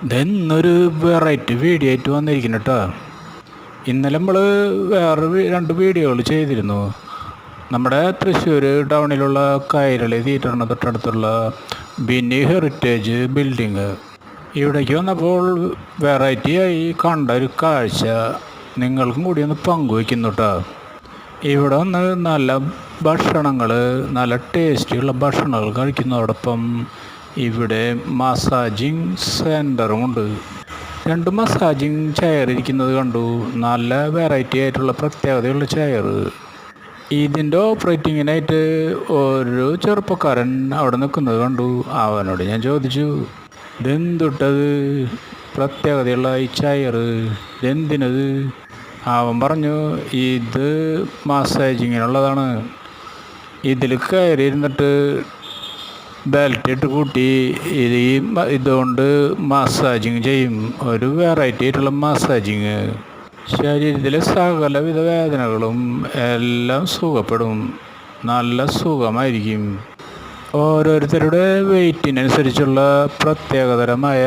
ഇതെന്നൊരു variety video ആയിട്ട് വന്നിരിക്കുന്നു കേട്ടോ. ഇന്നലെ നമ്മൾ വേറെ രണ്ട് വീഡിയോകൾ ചെയ്തിരുന്നു. നമ്മുടെ തൃശ്ശൂർ ടൗണിലുള്ള കൈരളി തിയേറ്ററിന് തൊട്ടടുത്തുള്ള ബിന്നി ഹെറിറ്റേജ് ബിൽഡിങ്. ഇവിടേക്ക് വന്നപ്പോൾ വെറൈറ്റിയായി കണ്ട ഒരു കാഴ്ച നിങ്ങൾക്കും കൂടി ഒന്ന് പങ്കുവയ്ക്കുന്നു കേട്ടോ. ഇവിടെ വന്ന് നല്ല ഭക്ഷണങ്ങൾ, നല്ല ടേസ്റ്റിയുള്ള ഭക്ഷണങ്ങൾ കഴിക്കുന്നതോടൊപ്പം ഇവിടെ മസാജിങ് സെൻ്ററും ഉണ്ട്. രണ്ട് മസാജിങ് ചെയർ ഇരിക്കുന്നത് കണ്ടു. നല്ല വെറൈറ്റി ആയിട്ടുള്ള പ്രത്യേകതയുള്ള ചെയർ. ഇതിൻ്റെ ഓപ്പറേറ്റിങ്ങിനായിട്ട് ഒരു ചെറുപ്പക്കാരൻ അവിടെ നിൽക്കുന്നത് കണ്ടു. അവനോട് ഞാൻ ചോദിച്ചു, ഇതെന്തുട്ടത് പ്രത്യേകതയുള്ള ഈ ചെയർ, ഇതെന്തിനത്? അവൻ പറഞ്ഞു, ഇത് മസാജിങ്ങിനുള്ളതാണ്. ഇതിൽ കയറി ഇരുന്നിട്ട് ബെൽറ്റ് ഇട്ട് കൂട്ടി ഇതുകൊണ്ട് മസാജിങ് ചെയ്യും. ഒരു വെറൈറ്റി ആയിട്ടുള്ള മസാജിങ്. ശരീരത്തിലെ സകലവിധ വേദനകളും എല്ലാം സുഖപ്പെടും. നല്ല സുഖമായിരിക്കും. ഓരോരുത്തരുടെ വെയ്റ്റിനനുസരിച്ചുള്ള പ്രത്യേകതരമായ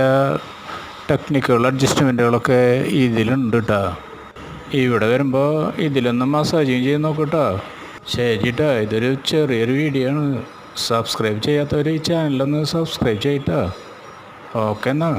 ടെക്നിക്കുകൾ, അഡ്ജസ്റ്റ്മെൻറ്റുകളൊക്കെ ഇതിലുണ്ട് കേട്ടോ. ഇവിടെ വരുമ്പോൾ ഇതിലൊന്ന് മസാജിങ് ചെയ്ത് നോക്കട്ടോ. ശരി കേട്ടോ, ഇതൊരു ചെറിയൊരു വീഡിയോ ആണ്. സബ്സ്ക്രൈബ് ചെയ്യാത്തവർ ഈ ചാനലൊന്ന് സബ്സ്ക്രൈബ് ചെയ്യട്ടോ. ഓക്കെ എന്നാൽ.